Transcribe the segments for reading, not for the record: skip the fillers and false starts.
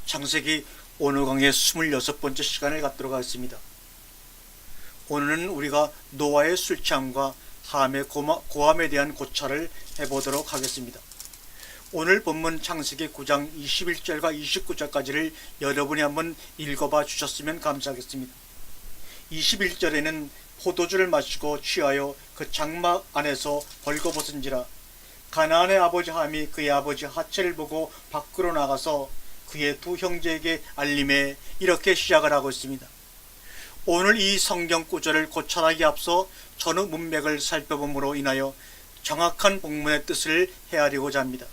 창세기 오늘 강의 26번째 시간을 갖도록 하겠습니다. 오늘은 우리가 노아의 술 취함과 함의 고함에 대한 고찰을 해보도록 하겠습니다. 오늘 본문 창세기 9장 21절과 29절까지를 여러분이 한번 읽어봐 주셨으면 감사하겠습니다. 21절에는 포도주를 마시고 취하여 그 장막 안에서 벌거벗은지라 가나안의 아버지 함이 그의 아버지 하체를 보고 밖으로 나가서 그의 두 형제에게 알림해 이렇게 시작을 하고 있습니다. 오늘 이 성경 구절을 고찰하기 앞서 전후 문맥을 살펴봄으로 인하여 정확한 본문의 뜻을 헤아리고자 합니다.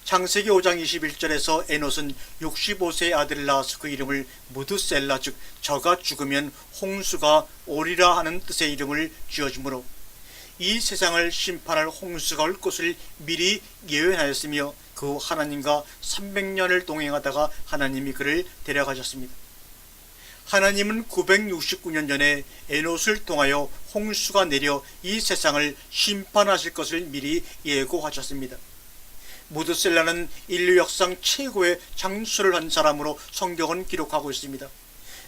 창세기 5장 21절에서 에노스는 65세의 아들을 낳아서 그 이름을 무드셀라, 즉 저가 죽으면 홍수가 오리라 하는 뜻의 이름을 지어주므로 이 세상을 심판할 홍수가 올 것을 미리 예언하였으며 그 하나님과 300년을 동행하다가 하나님이 그를 데려가셨습니다. 하나님은 969년 전에 에노스를 통하여 홍수가 내려 이 세상을 심판하실 것을 미리 예고하셨습니다. 무드셀라는 인류 역상 최고의 장수를 한 사람으로 성경은 기록하고 있습니다.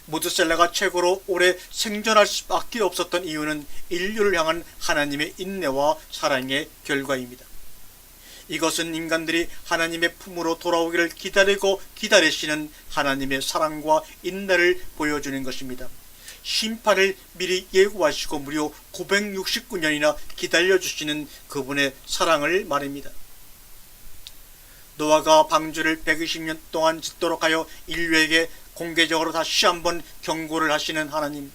무드셀라가 최고로 오래 생존할 수밖에 없었던 이유는 인류를 향한 하나님의 인내와 사랑의 결과입니다. 이것은 인간들이 하나님의 품으로 돌아오기를 기다리고 기다리시는 하나님의 사랑과 인내를 보여주는 것입니다. 심판을 미리 예고하시고 무려 969년이나 기다려주시는 그분의 사랑을 말입니다. 노아가 방주를 120년 동안 짓도록 하여 인류에게 공개적으로 다시 한번 경고를 하시는 하나님,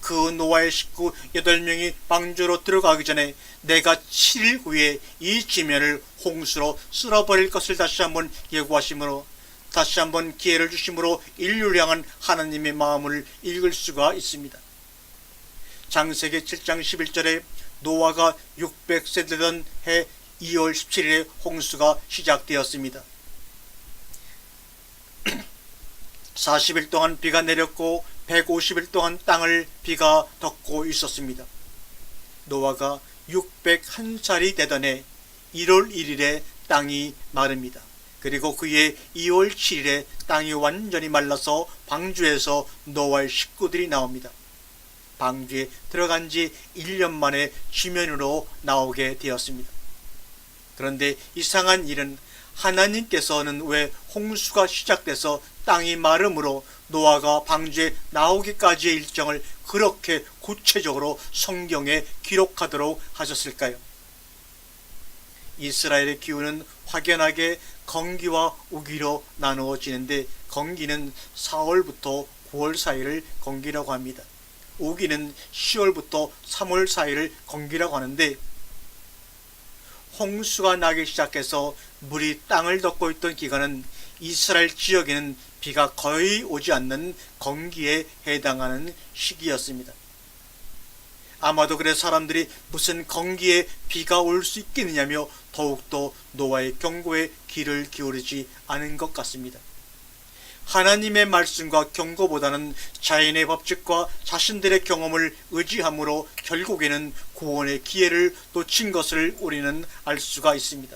그 노아의 식구 8명이 방주로 들어가기 전에 내가 7일 후에 이 지면을 홍수로 쓸어버릴 것을 다시 한번 예고하심으로 다시 한번 기회를 주심으로 인류를 향한 하나님의 마음을 읽을 수가 있습니다. 창세기 7장 11절에 노아가 600세 되던 해 2월 17일에 홍수가 시작되었습니다. 40일 동안 비가 내렸고 150일 동안 땅을 비가 덮고 있었습니다. 노아가 601살이 되던 해 1월 1일에 땅이 마릅니다. 그리고 그해 2월 7일에 땅이 완전히 말라서 방주에서 노아의 식구들이 나옵니다. 방주에 들어간 지 1년 만에 지면으로 나오게 되었습니다. 그런데 이상한 일은 하나님께서는 왜 홍수가 시작돼서 땅이 마름으로 노아가 방주에 나오기까지의 일정을 그렇게 구체적으로 성경에 기록하도록 하셨을까요? 이스라엘의 기후는 확연하게 건기와 우기로 나누어지는데 건기는 4월부터 9월 사이를 건기라고 합니다. 우기는 10월부터 3월 사이를 건기라고 하는데 홍수가 나기 시작해서 물이 땅을 덮고 있던 기간은 이스라엘 지역에는 비가 거의 오지 않는 건기에 해당하는 시기였습니다. 아마도 그래서 사람들이 무슨 건기에 비가 올 수 있겠느냐며 더욱더 노아의 경고에 귀를 기울이지 않은 것 같습니다. 하나님의 말씀과 경고보다는 자연의 법칙과 자신들의 경험을 의지함으로 결국에는 구원의 기회를 놓친 것을 우리는 알 수가 있습니다.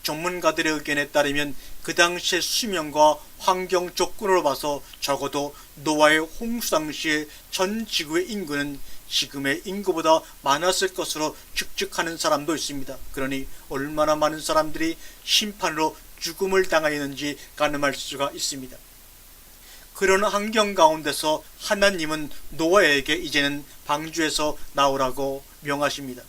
전문가들의 의견에 따르면 그 당시의 수명과 환경 조건으로 봐서 적어도 노아의 홍수 당시에 전 지구의 인구는 지금의 인구보다 많았을 것으로 추측하는 사람도 있습니다. 그러니 얼마나 많은 사람들이 심판으로 죽음을 당하였는지 가늠할 수가 있습니다. 그런 환경 가운데서 하나님은 노아에게 이제는 방주에서 나오라고 명하십니다.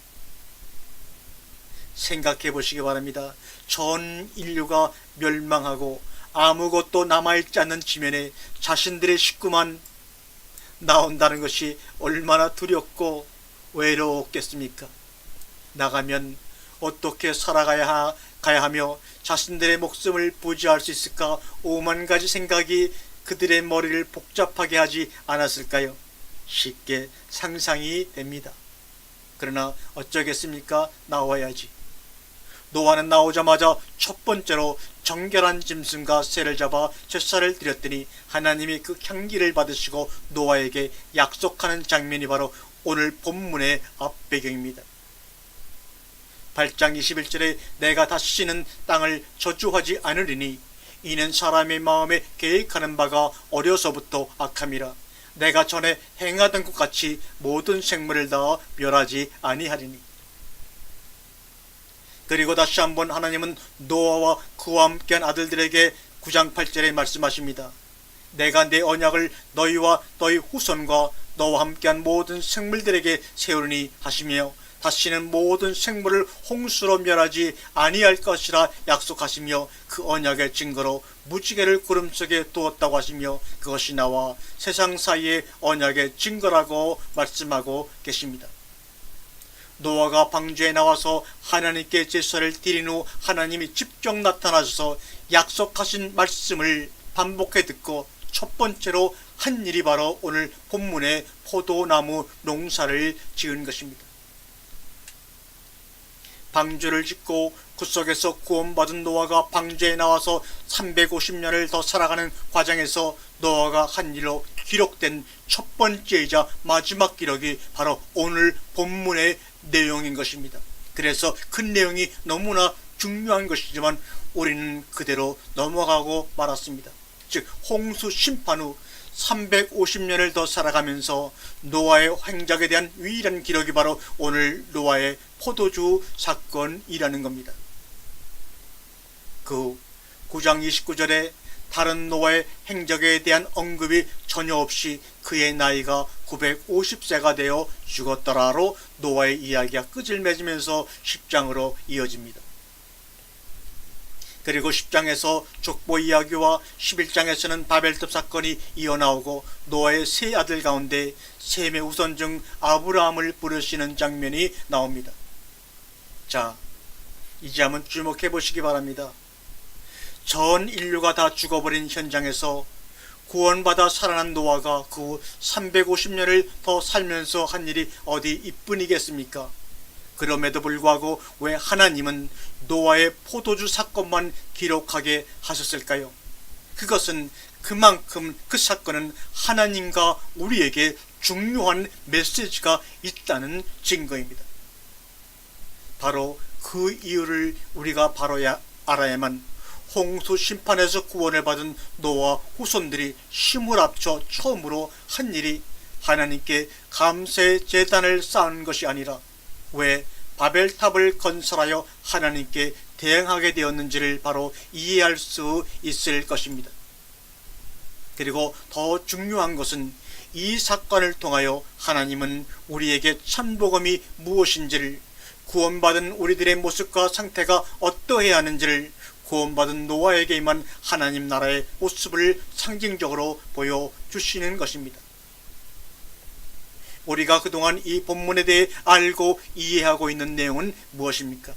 생각해 보시기 바랍니다. 전 인류가 멸망하고 아무것도 남아있지 않는 지면에 자신들의 식구만 나온다는 것이 얼마나 두렵고 외로웠겠습니까? 나가면 어떻게 살아가야 하며 자신들의 목숨을 부지할 수 있을까? 오만 가지 생각이 그들의 머리를 복잡하게 하지 않았을까요? 쉽게 상상이 됩니다. 그러나 어쩌겠습니까? 나와야지. 노아는 나오자마자 첫 번째로 정결한 짐승과 새를 잡아 제사를 드렸더니 하나님이 그 향기를 받으시고 노아에게 약속하는 장면이 바로 오늘 본문의 앞배경입니다. 8장 21절에 내가 다시는 땅을 저주하지 않으리니 이는 사람의 마음에 계획하는 바가 어려서부터 악함이라. 내가 전에 행하던 것 같이 모든 생물을 다 멸하지 아니하리니. 그리고 다시 한번 하나님은 노아와 그와 함께한 아들들에게 9장 8절에 말씀하십니다. 내가 내 언약을 너희와 너희 후손과 너와 함께한 모든 생물들에게 세우리니 하시며, 다시는 모든 생물을 홍수로 멸하지 아니할 것이라 약속하시며, 그 언약의 증거로 무지개를 구름 속에 두었다고 하시며, 그것이 나와 세상 사이의 언약의 증거라고 말씀하고 계십니다. 노아가 방주에 나와서 하나님께 제사를 드린 후 하나님이 직접 나타나셔서 약속하신 말씀을 반복해 듣고 첫 번째로 한 일이 바로 오늘 본문의 포도나무 농사를 지은 것입니다. 방주를 짓고 그 속에서 구원받은 노아가 방주에 나와서 350년을 더 살아가는 과정에서 노아가 한 일로 기록된 첫 번째이자 마지막 기록이 바로 오늘 본문의 내용인 것입니다. 그래서 그 내용이 너무나 중요한 것이지만 우리는 그대로 넘어가고 말았습니다. 즉 홍수 심판 후 350년을 더 살아가면서 노아의 행적에 대한 유일한 기록이 바로 오늘 노아의 포도주 사건이라는 겁니다. 그 9장 29절에 다른 노아의 행적에 대한 언급이 전혀 없이 그의 나이가 950세가 되어 죽었더라로 노아의 이야기가 끝을 맺으면서 10장으로 이어집니다. 그리고 10장에서 족보 이야기와 11장에서는 바벨탑 사건이 이어나오고 노아의 세 아들 가운데 셈의 우선 중 아브라함을 부르시는 장면이 나옵니다. 자, 이제 한번 주목해 보시기 바랍니다. 전 인류가 다 죽어버린 현장에서 구원받아 살아난 노아가 그 후 350년을 더 살면서 한 일이 어디 이뿐이겠습니까? 그럼에도 불구하고 왜 하나님은 노아의 포도주 사건만 기록하게 하셨을까요? 그것은 그만큼 그 사건은 하나님과 우리에게 중요한 메시지가 있다는 증거입니다. 바로 그 이유를 우리가 바로 알아야만 홍수 심판에서 구원을 받은 노아 후손들이 힘을 합쳐 처음으로 한 일이 하나님께 감사의 제단을 쌓은 것이 아니라 왜 바벨탑을 건설하여 하나님께 대항하게 되었는지를 바로 이해할 수 있을 것입니다. 그리고 더 중요한 것은 이 사건을 통하여 하나님은 우리에게 참복음이 무엇인지를, 구원받은 우리들의 모습과 상태가 어떠해야 하는지를, 구원받은 노아에게만 하나님 나라의 모습을 상징적으로 보여주시는 것입니다. 우리가 그동안 이 본문에 대해 알고 이해하고 있는 내용은 무엇입니까?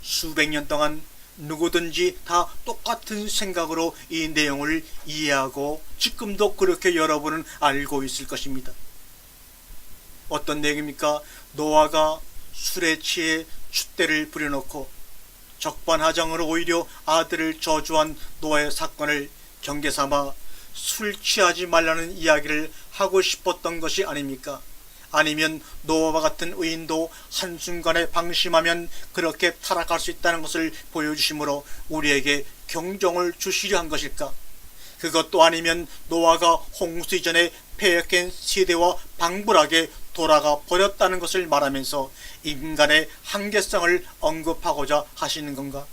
수백 년 동안 누구든지 다 똑같은 생각으로 이 내용을 이해하고 지금도 그렇게 여러분은 알고 있을 것입니다. 어떤 내용입니까? 노아가 술에 취해 줏대를 부려놓고 적반하장으로 오히려 아들을 저주한 노아의 사건을 경계삼아 술 취하지 말라는 이야기를 하고 싶었던 것이 아닙니까? 아니면 노아와 같은 의인도 한순간에 방심하면 그렇게 타락할 수 있다는 것을 보여주심으로 우리에게 경종을 주시려 한 것일까? 그것도 아니면 노아가 홍수 이전에 패역한 세대와 방불하게 돌아가 버렸다는 것을 말하면서 인간의 한계성을 언급하고자 하시는 건가?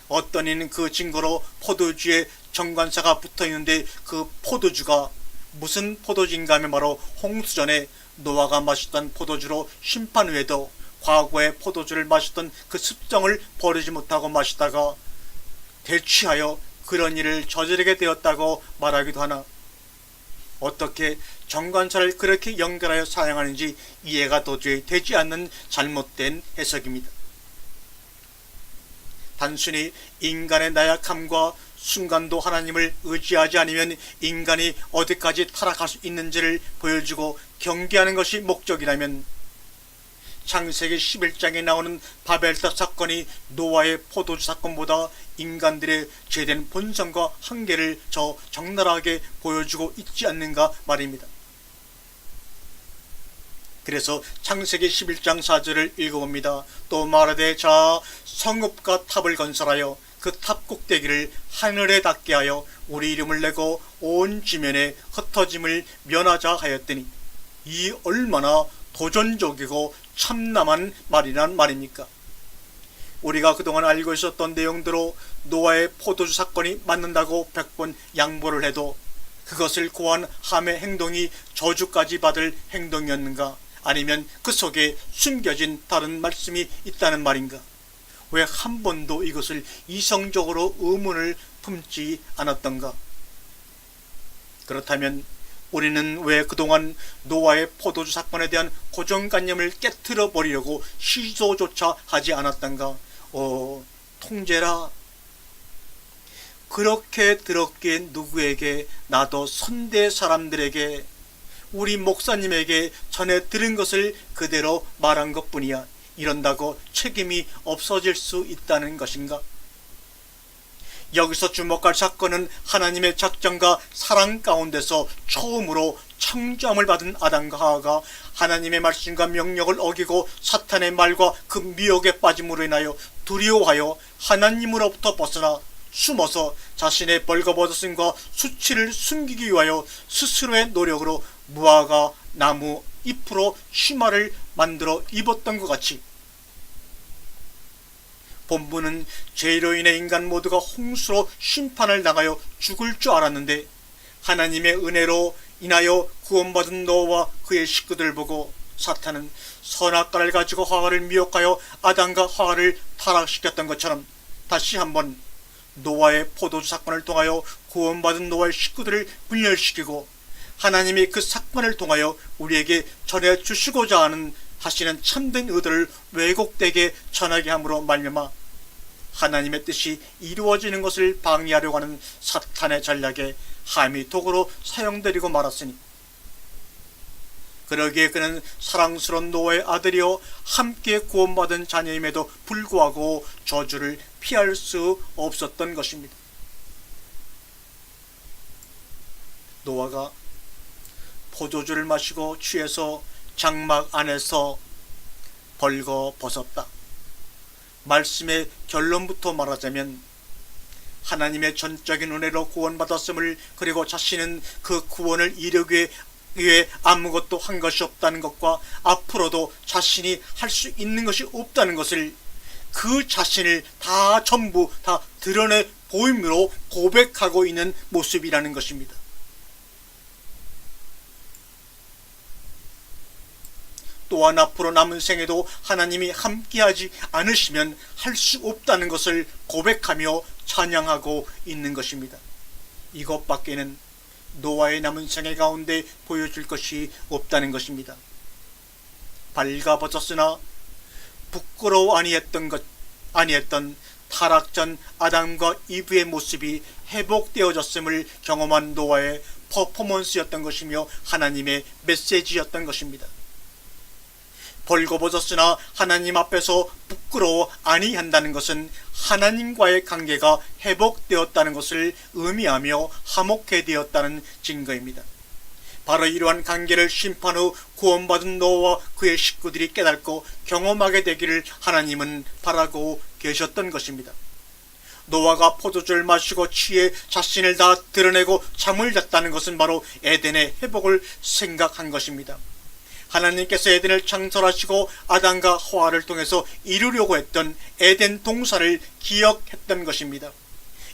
어떤 이는 그 증거로 포도주에 정관사가 붙어있는데 그 포도주가 무슨 포도주인가 하면 바로 홍수 전에 노아가 마셨던 포도주로 심판 후에도 과거에 포도주를 마셨던 그 습성을 버리지 못하고 마시다가 대취하여 그런 일을 저지르게 되었다고 말하기도 하나, 어떻게 정관사를 그렇게 연결하여 사용하는지 이해가 도저히 되지 않는 잘못된 해석입니다. 단순히 인간의 나약함과 순간도 하나님을 의지하지 않으면 인간이 어디까지 타락할 수 있는지를 보여주고 경계하는 것이 목적이라면 창세기 11장에 나오는 바벨탑 사건이 노아의 포도주 사건보다 인간들의 죄된 본성과 한계를 더 적나라하게 보여주고 있지 않는가 말입니다. 그래서 창세기 11장 4절을 읽어봅니다. 또 말하되 자 성읍과 탑을 건설하여 그 탑 꼭대기를 하늘에 닿게 하여 우리 이름을 내고 온 지면에 흩어짐을 면하자 하였더니 이 얼마나 도전적이고 참남한 말이란 말입니까? 우리가 그동안 알고 있었던 내용대로 노아의 포도주 사건이 맞는다고 100번 양보를 해도 그것을 고한 함의 행동이 저주까지 받을 행동이었는가? 아니면 그 속에 숨겨진 다른 말씀이 있다는 말인가? 왜 한 번도 이것을 이성적으로 의문을 품지 않았던가? 그렇다면 우리는 왜 그동안 노아의 포도주 사건에 대한 고정관념을 깨트려 버리려고 시도조차 하지 않았던가? 통제라. 그렇게 들었기에 누구에게? 나도 선대 사람들에게, 우리 목사님에게 전해 들은 것을 그대로 말한 것뿐이야. 이런다고 책임이 없어질 수 있다는 것인가? 여기서 주목할 사건은 하나님의 작정과 사랑 가운데서 처음으로 창조함을 받은 아담과 하와가 하나님의 말씀과 명령을 어기고 사탄의 말과 그 미혹에 빠짐으로 인하여 두려워하여 하나님으로부터 벗어나 숨어서 자신의 벌거벗었음과 수치를 숨기기 위하여 스스로의 노력으로 무화과 나무 잎으로 치마를 만들어 입었던 것 같이, 본문은 죄로 인해 인간 모두가 홍수로 심판을 당하여 죽을 줄 알았는데 하나님의 은혜로 인하여 구원받은 노아와 그의 식구들을 보고 사탄은 선악과를 가지고 하와를 미혹하여 아담과 하와를 타락시켰던 것처럼 다시 한번 노아의 포도주 사건을 통하여 구원받은 노아의 식구들을 분열시키고 하나님이 그 사건을 통하여 우리에게 전해주시고자 하시는 참된 의도를 왜곡되게 전하게 함으로 말미암아 하나님의 뜻이 이루어지는 것을 방해하려고 하는 사탄의 전략에 함이 도구로 사용되리고 말았으니, 그러기에 그는 사랑스러운 노아의 아들이요 함께 구원받은 자녀임에도 불구하고 저주를 피할 수 없었던 것입니다. 노아가 포도주를 마시고 취해서 장막 안에서 벌거벗었다. 말씀의 결론부터 말하자면 하나님의 전적인 은혜로 구원받았음을, 그리고 자신은 그 구원을 이루기 위해 아무것도 한 것이 없다는 것과 앞으로도 자신이 할 수 있는 것이 없다는 것을, 그 자신을 전부 다 드러내 보임으로 고백하고 있는 모습이라는 것입니다. 또한 앞으로 남은 생에도 하나님이 함께하지 않으시면 할 수 없다는 것을 고백하며 찬양하고 있는 것입니다. 이것밖에는 노아의 남은 생애 가운데 보여줄 것이 없다는 것입니다. 발가벗었으나 부끄러워 아니했던 타락 전 아담과 이브의 모습이 회복되어졌음을 경험한 노아의 퍼포먼스였던 것이며 하나님의 메시지였던 것입니다. 벌거벗었으나 하나님 앞에서 부끄러워 아니한다는 것은 하나님과의 관계가 회복되었다는 것을 의미하며 화목해 되었다는 증거입니다. 바로 이러한 관계를 심판 후 구원받은 노아와 그의 식구들이 깨닫고 경험하게 되기를 하나님은 바라고 계셨던 것입니다. 노아가 포도주를 마시고 취해 자신을 다 드러내고 잠을 잤다는 것은 바로 에덴의 회복을 생각한 것입니다. 하나님께서 에덴을 창설하시고 아담과 하와를 통해서 이루려고 했던 에덴 동산을 기억했던 것입니다.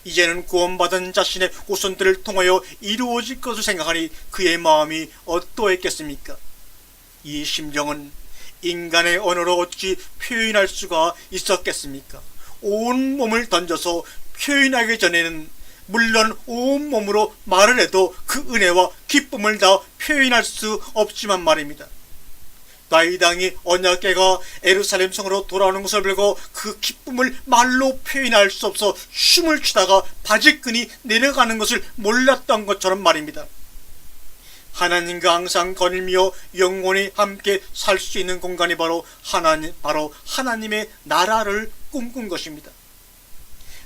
이제는 구원받은 자신의 후손들을 통하여 이루어질 것을 생각하니 그의 마음이 어떠했겠습니까? 이 심정은 인간의 언어로 어찌 표현할 수가 있었겠습니까? 온 몸을 던져서 표현하기 전에는 물론 온 몸으로 말을 해도 그 은혜와 기쁨을 다 표현할 수 없지만 말입니다. 다윗 왕이 언약궤가 예루살렘 성으로 돌아오는 것을 보고 그 기쁨을 말로 표현할 수 없어 춤을 추다가 바지끈이 내려가는 것을 몰랐던 것처럼 말입니다. 하나님과 항상 거닐며 영원히 함께 살 수 있는 공간이 바로 하나님의 나라를 꿈꾼 것입니다.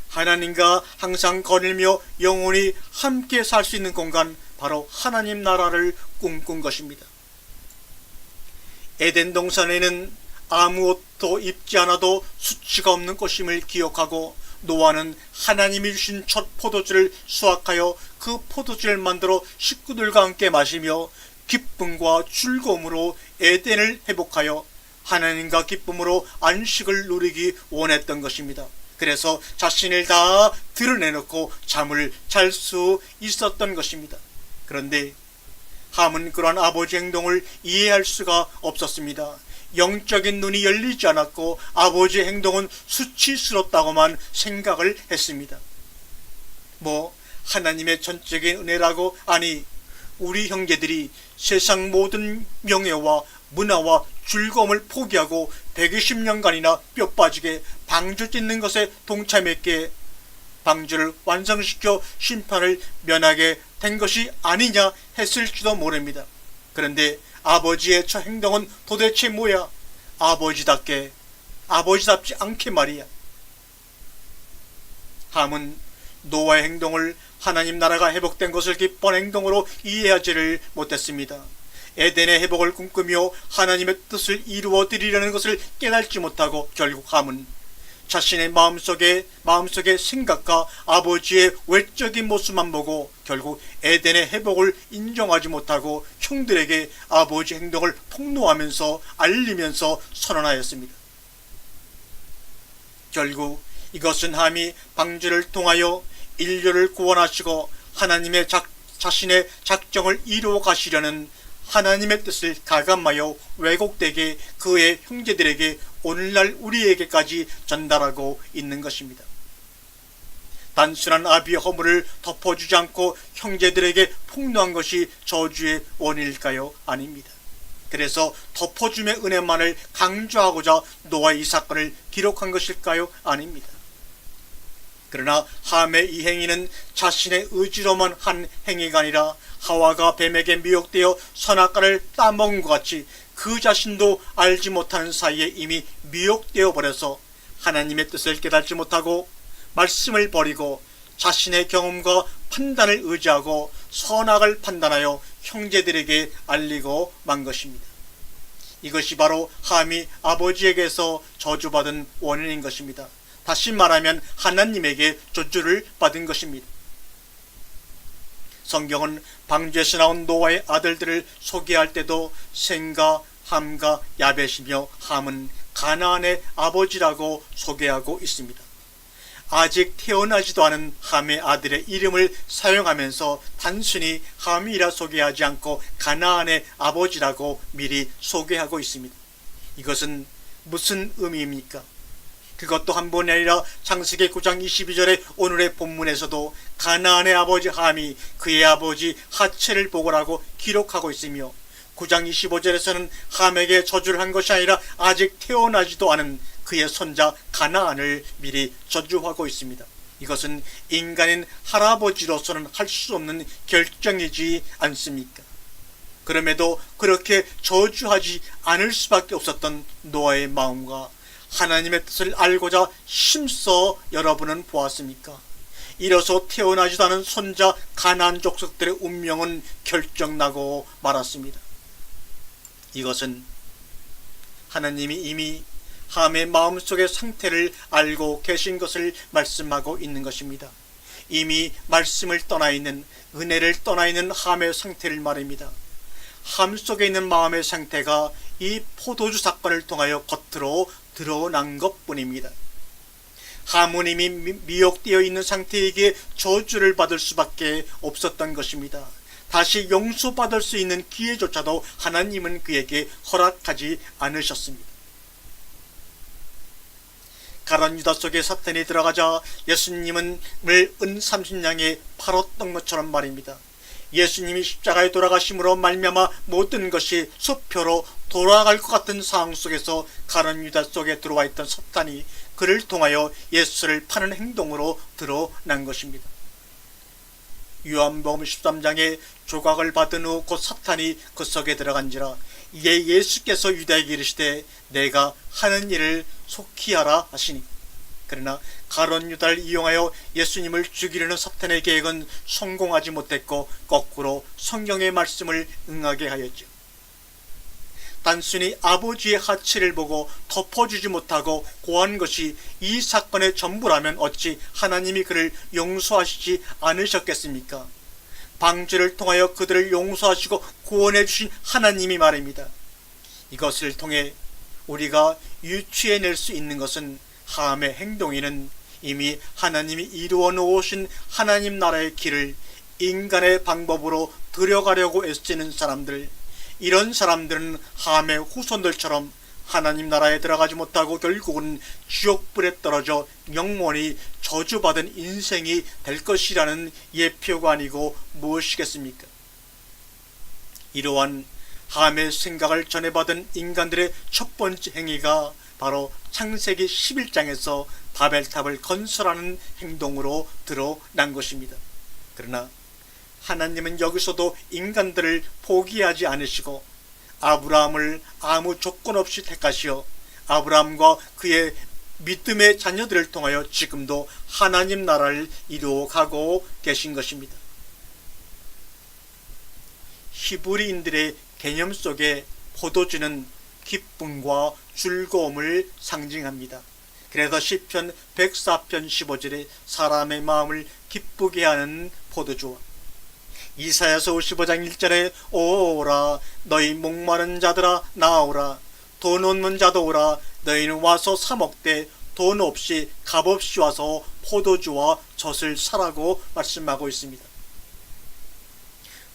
하나님과 항상 거닐며 영원히 함께 살 수 있는 공간, 바로 하나님 나라를 꿈꾼 것입니다. 에덴 동산에는 아무것도 입지 않아도 수치가 없는 것임을 기억하고 노아는 하나님이 주신 첫 포도주를 수확하여 그 포도주를 만들어 식구들과 함께 마시며 기쁨과 즐거움으로 에덴을 회복하여 하나님과 기쁨으로 안식을 누리기 원했던 것입니다. 그래서 자신을 다 드러내놓고 잠을 잘 수 있었던 것입니다. 그런데 함은 그러한 아버지 행동을 이해할 수가 없었습니다. 영적인 눈이 열리지 않았고 아버지의 행동은 수치스럽다고만 생각을 했습니다. 하나님의 전적인 은혜라고? 아니, 우리 형제들이 세상 모든 명예와 문화와 즐거움을 포기하고 120년간이나 뼈 빠지게 방주 찢는 것에 동참했기에 방주를 완성시켜 심판을 면하게 된 것이 아니냐 했을지도 모릅니다. 그런데 아버지의 저 행동은 도대체 뭐야? 아버지답지 않게 말이야. 함은 노아의 행동을 하나님 나라가 회복된 것을 기쁜 행동으로 이해하지를 못했습니다. 에덴의 회복을 꿈꾸며 하나님의 뜻을 이루어 드리려는 것을 깨닫지 못하고 결국 함은 자신의 마음속의 생각과 아버지의 외적인 모습만 보고 결국 에덴의 회복을 인정하지 못하고 형들에게 아버지 행동을 폭로하면서 알리면서 선언하였습니다. 결국 이것은 함이 방주를 통하여 인류를 구원하시고 하나님의 자신의 작정을 이루어 가시려는 하나님의 뜻을 가감하여 왜곡되게 그의 형제들에게 오늘날 우리에게까지 전달하고 있는 것입니다. 단순한 아비의 허물을 덮어주지 않고 형제들에게 폭로한 것이 저주의 원인일까요? 아닙니다. 그래서 덮어줌의 은혜만을 강조하고자 노아의 이 사건을 기록한 것일까요? 아닙니다. 그러나 함의 이 행위는 자신의 의지로만 한 행위가 아니라 하와가 뱀에게 미혹되어 선악과를 따먹은 것 같이 그 자신도 알지 못하는 사이에 이미 미혹되어 버려서 하나님의 뜻을 깨닫지 못하고 말씀을 버리고 자신의 경험과 판단을 의지하고 선악을 판단하여 형제들에게 알리고 만 것입니다. 이것이 바로 함이 아버지에게서 저주받은 원인인 것입니다. 다시 말하면 하나님에게 저주를 받은 것입니다. 성경은 방주에서 나온 노아의 아들들을 소개할 때도 셈과 함과 야벳이며 함은 가나안의 아버지라고 소개하고 있습니다. 아직 태어나지도 않은 함의 아들의 이름을 사용하면서 단순히 함이라 소개하지 않고 가나안의 아버지라고 미리 소개하고 있습니다. 이것은 무슨 의미입니까? 그것도 한 번이 아니라 창세기 9장 22절에 오늘의 본문에서도 가나안의 아버지 함이 그의 아버지 하체를 보고라고 기록하고 있으며 9장 25절에서는 함에게 저주를 한 것이 아니라 아직 태어나지도 않은 그의 손자 가나안을 미리 저주하고 있습니다. 이것은 인간인 할아버지로서는 할 수 없는 결정이지 않습니까? 그럼에도 그렇게 저주하지 않을 수밖에 없었던 노아의 마음과 하나님의 뜻을 알고자 힘써 여러분은 보았습니까? 이로써 태어나지도 않은 손자 가나안 족속들의 운명은 결정나고 말았습니다. 이것은 하나님이 이미 함의 마음속의 상태를 알고 계신 것을 말씀하고 있는 것입니다. 이미 말씀을 떠나 있는, 은혜를 떠나 있는 함의 상태를 말입니다. 함 속에 있는 마음의 상태가 이 포도주 사건을 통하여 겉으로 드러난 것뿐입니다. 함은 이미 미혹되어 있는 상태이기에 저주를 받을 수밖에 없었던 것입니다. 다시 용서받을 수 있는 기회조차도 하나님은 그에게 허락하지 않으셨습니다. 가룟 유다 속에 사탄이 들어가자 예수님을 은 30냥에 팔았던 것처럼 말입니다. 예수님이 십자가에 돌아가심으로 말미암아 모든 것이 수표로 돌아갈 것 같은 상황 속에서 가룟 유다 속에 들어와 있던 사탄이 그를 통하여 예수를 파는 행동으로 드러난 것입니다. 요한복음 13장에 조각을 받은 후 곧 사탄이 그 속에 들어간지라 이에 예수께서 유다에게 이르시되 내가 하는 일을 속히 하라 하시니. 그러나 가룟 유다를 이용하여 예수님을 죽이려는 사탄의 계획은 성공하지 못했고 거꾸로 성경의 말씀을 응하게 하였죠. 단순히 아버지의 하체를 보고 덮어주지 못하고 고한 것이 이 사건의 전부라면 어찌 하나님이 그를 용서하시지 않으셨겠습니까? 방주를 통하여 그들을 용서하시고 구원해 주신 하나님이 말입니다. 이것을 통해 우리가 유추해낼 수 있는 것은 함의 행동에는 이미 하나님이 이루어 놓으신 하나님 나라의 길을 인간의 방법으로 들여가려고 애쓰는 사람들, 이런 사람들은 함의 후손들처럼 하나님 나라에 들어가지 못하고 결국은 지옥불에 떨어져 영원히 저주받은 인생이 될 것이라는 예표가 아니고 무엇이겠습니까? 이러한 함의 생각을 전해받은 인간들의 첫 번째 행위가 바로 창세기 11장에서 바벨탑을 건설하는 행동으로 드러난 것입니다. 그러나 하나님은 여기서도 인간들을 포기하지 않으시고 아브라함을 아무 조건 없이 택하시어 아브라함과 그의 믿음의 자녀들을 통하여 지금도 하나님 나라를 이루어가고 계신 것입니다. 히브리인들의 개념 속에 포도주는 기쁨과 즐거움을 상징합니다. 그래서 시편 104편 15절에 사람의 마음을 기쁘게 하는 포도주와 이사야서 55장 1절에 오라 너희 목마른 자들아 나오라 돈 없는 자도 오라 너희는 와서 사 먹되 돈 없이 값 없이 와서 포도주와 젖을 사라고 말씀하고 있습니다.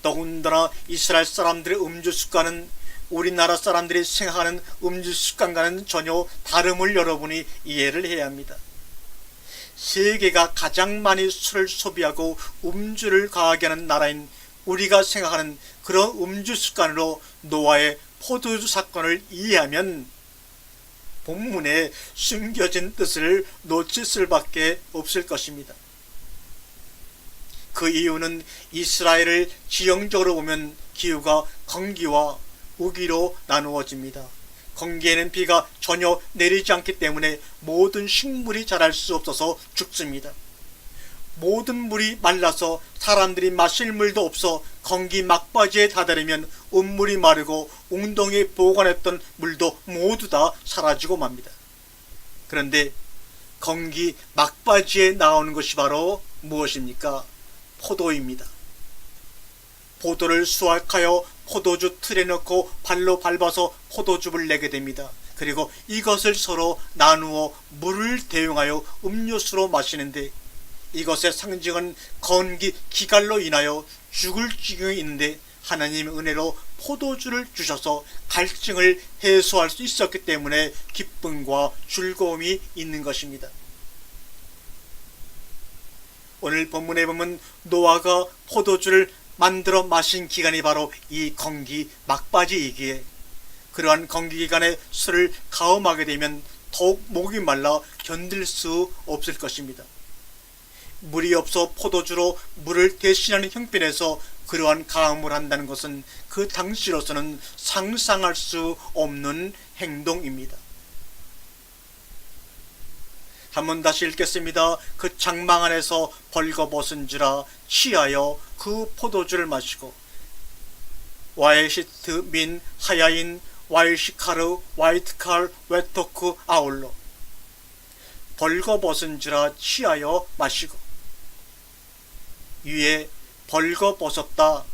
더군다나 이스라엘 사람들의 음주 습관은 우리나라 사람들이 생각하는 음주 습관과는 전혀 다름을 여러분이 이해를 해야 합니다. 세계가 가장 많이 술을 소비하고 음주를 과하게 하는 나라인 우리가 생각하는 그런 음주 습관으로 노아의 포도주 사건을 이해하면 본문에 숨겨진 뜻을 놓칠 수밖에 없을 것입니다. 그 이유는 이스라엘을 지형적으로 보면 기후가 건기와 우기로 나누어집니다. 건기에는 비가 전혀 내리지 않기 때문에 모든 식물이 자랄 수 없어서 죽습니다. 모든 물이 말라서 사람들이 마실 물도 없어 건기 막바지에 다다르면 음물이 마르고 웅덩이에 보관했던 물도 모두 다 사라지고 맙니다. 그런데 건기 막바지에 나오는 것이 바로 무엇입니까? 포도입니다. 포도를 수확하여 포도주 틀에 넣고 발로 밟아서 포도즙을 내게 됩니다. 그리고 이것을 서로 나누어 물을 대용하여 음료수로 마시는데 이것의 상징은 건기 기갈로 인하여 죽을 지경이 있는데 하나님의 은혜로 포도주를 주셔서 갈증을 해소할 수 있었기 때문에 기쁨과 즐거움이 있는 것입니다. 오늘 본문에 보면 노아가 포도주를 만들어 마신 기간이 바로 이 건기 막바지이기에 그러한 건기 기간에 술을 가음하게 되면 더욱 목이 말라 견딜 수 없을 것입니다. 물이 없어 포도주로 물을 대신하는 형편에서 그러한 가음을 한다는 것은 그 당시로서는 상상할 수 없는 행동입니다. 한번 다시 읽겠습니다. 그 장막 안에서 벌거벗은지라 취하여 그 포도주를 마시고 와이시트 민 하야인 와이시카르 와이트칼 웨토크 아울러 벌거벗은지라 취하여 마시고 위에 벌거벗었다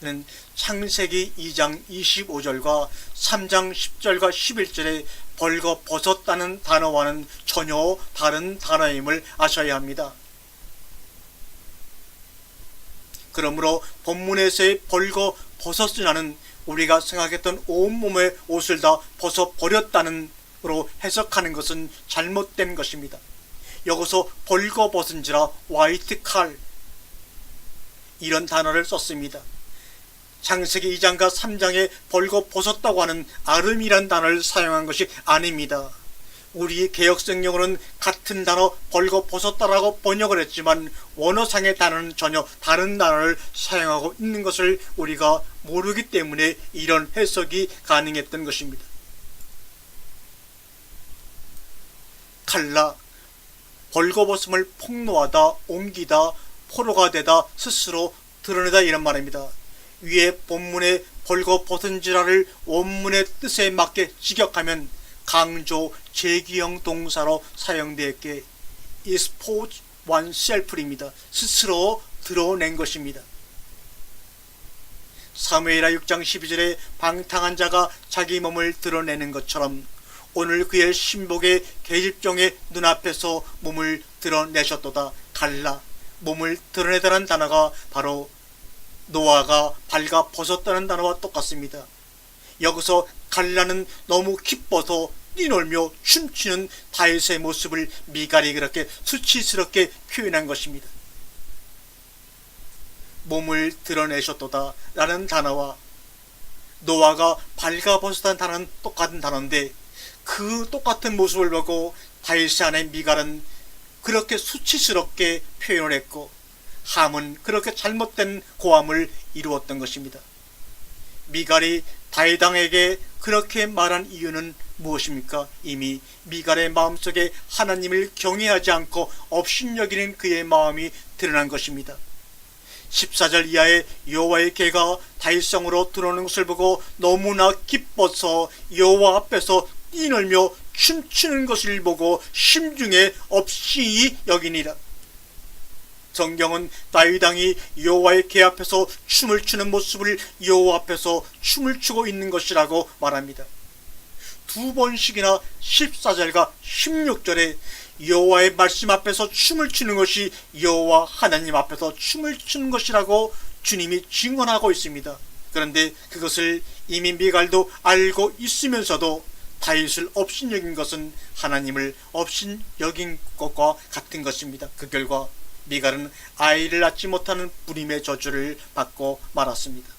는 창세기 2장 25절과 3장 10절과 11절에 벌거벗었다는 단어와는 전혀 다른 단어임을 아셔야 합니다. 그러므로 본문에서의 벌거벗었으라는 우리가 생각했던 온몸의 옷을 다 벗어버렸다는 으로 해석하는 것은 잘못된 것입니다. 여기서 벌거벗은지라 화이트 칼 이런 단어를 썼습니다. 창세기 2장과 3장에 벌거벗었다고 하는 아름이란 단어를 사용한 것이 아닙니다. 우리 개역성경으로는 같은 단어 벌거벗었다라고 번역을 했지만 원어상의 단어는 전혀 다른 단어를 사용하고 있는 것을 우리가 모르기 때문에 이런 해석이 가능했던 것입니다. 칼라, 벌거벗음을 폭로하다, 옮기다, 포로가 되다, 스스로 드러내다 이런 말입니다. 위에 본문의 벌거벗은지라를 원문의 뜻에 맞게 직역하면 강조 제기형 동사로 사용되었기에 expose oneself입니다. 스스로 드러낸 것입니다. 사무엘하 6장 12절에 방탕한 자가 자기 몸을 드러내는 것처럼 오늘 그의 신복의 계집종의 눈앞에서 몸을 드러내셨도다. 갈라, 몸을 드러내다는 단어가 바로 노아가 발가 벗었다는 단어와 똑같습니다. 여기서 갈라는 너무 기뻐서 뛰놀며 춤추는 다윗의 모습을 미갈이 그렇게 수치스럽게 표현한 것입니다. 몸을 드러내셨도다 라는 단어와 노아가 발가 벗었다는 단어는 똑같은 단어인데 그 똑같은 모습을 보고 다윗의 아내 미갈은 그렇게 수치스럽게 표현을 했고 함은 그렇게 잘못된 고함을 이루었던 것입니다. 미갈이 다윗 왕에게 그렇게 말한 이유는 무엇입니까? 이미 미갈의 마음속에 하나님을 경외하지 않고 업신여기는 그의 마음이 드러난 것입니다. 14절 이하의 여호와의 개가 다윗성으로 들어오는 것을 보고 너무나 기뻐서 여호와 앞에서 뛰놀며 춤추는 것을 보고 심중에 업신이 여기니라. 성경은 다윗 왕이 여호와의 궤 앞에서 춤을 추는 모습을 여호와 앞에서 춤을 추고 있는 것이라고 말합니다. 두 번씩이나 14절과 16절에 여호와의 말씀 앞에서 춤을 추는 것이 여호와 하나님 앞에서 춤을 추는 것이라고 주님이 증언하고 있습니다. 그런데 그것을 이미 미갈도 알고 있으면서도 다윗을 업신여긴 것은 하나님을 업신여긴 것과 같은 것입니다. 그 결과 미갈은 아이를 낳지 못하는 불임의 저주를 받고 말았습니다.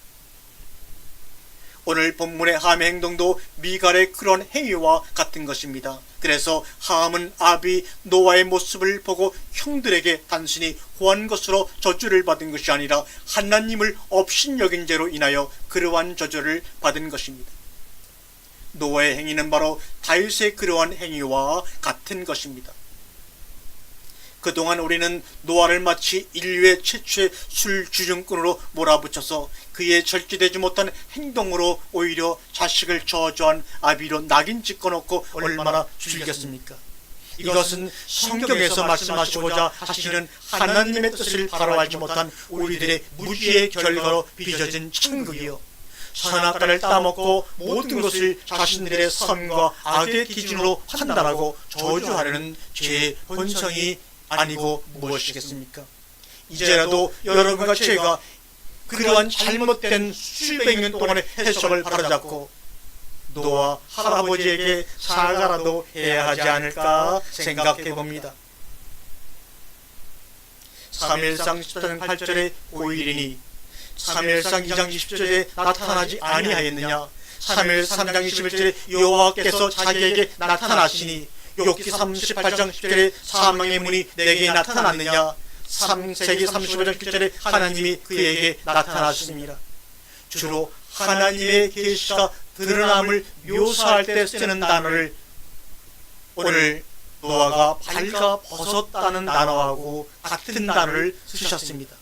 오늘 본문의 함의 행동도 미갈의 그런 행위와 같은 것입니다. 그래서 함은 아비 노아의 모습을 보고 형들에게 단순히 호한 것으로 저주를 받은 것이 아니라 하나님을 업신여긴 죄로 인하여 그러한 저주를 받은 것입니다. 노아의 행위는 바로 다윗의 그러한 행위와 같은 것입니다. 그동안 우리는 노아를 마치 인류의 최초의 술주정꾼으로 몰아붙여서 그의 절제되지 못한 행동으로 오히려 자식을 저주한 아비로 낙인 찍어놓고 얼마나 즐겼습니까? 이것은 성경에서 말씀하시고자 하시는 하나님의 뜻을 바로알지 못한 우리들의 무지의 결과로 빚어진 천국이요, 선악과를 따먹고 모든 것을 자신들의 선과 악의 기준으로 판단하고 저주하려는 죄의 본성이 아니고 무엇이겠습니까? 이제라도 여러분과 제가 그러한 잘못된 수백 년 동안의 해석을 바로잡고 노아 할아버지에게 사과라도 해야 하지 않을까 생각해 봅니다. 사무엘상 14장 8절에 고일이니 사무엘상 2장 20절에 나타나지 아니하였느냐? 사무엘 3장 21절에 여호와께서 자기에게 나타나시니 욥기 38장 10절에 사망의 문이 내게 나타났느냐? 3세기 35장 7절에 하나님이 그에게 나타나셨습니다. 주로 하나님의 계시가 드러남을 묘사할 때 쓰는 단어를 오늘 노아가 발가 벗었다는 단어하고 같은 단어를 쓰셨습니다.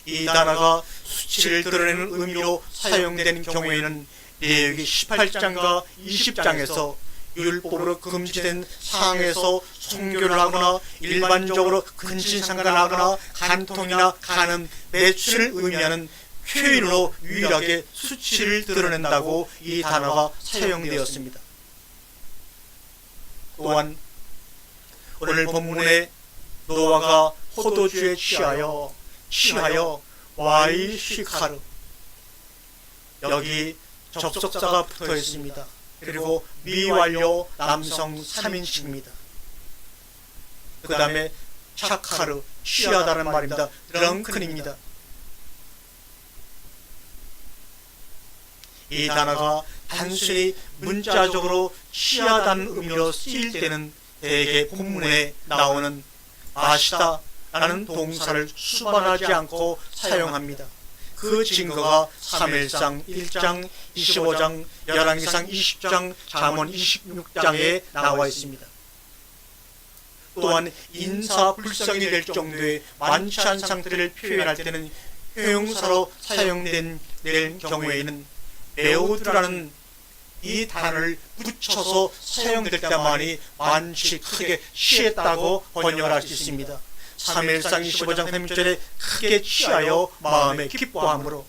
이 단어가 수치를 드러내는 의미로 사용된 경우에는 레위기 18장과 20장에서 율법으로 금지된 상에서 성교를 하거나 일반적으로 근친상간을 하거나 간통이나 간음, 매출을 의미하는 표현으로 유일하게 수치를 드러낸다고 이 단어가 사용되었습니다. 또한 오늘 본문에 노아가 포도주에 취하여 와이시카르, 여기 접속사가 붙어 있습니다. 그리고 미완료 남성 3인칭입니다. 그 다음에 차카르, 취하다는 말입니다. 드렁큰입니다. 이 단어가 단순히 문자적으로 취하다는 의미로 쓰일 때는 대개 본문에 나오는 마시다 라는 동사를 수반하지 않고 사용합니다. 그 증거가 사무엘상 1장, 25장, 열왕기상 20장, 잠언 26장에 나와 있습니다. 또한 인사불성이 될 정도의 만취한 상태를 표현할 때는 형용사로 사용된 경우에는 매우드라는 이 단어를 붙여서 사용될 때만이 많지 크게 취했다고 번역을 할 수 있습니다. 3일상 25장 3절에 크게 취하여 마음에 기뻐함으로,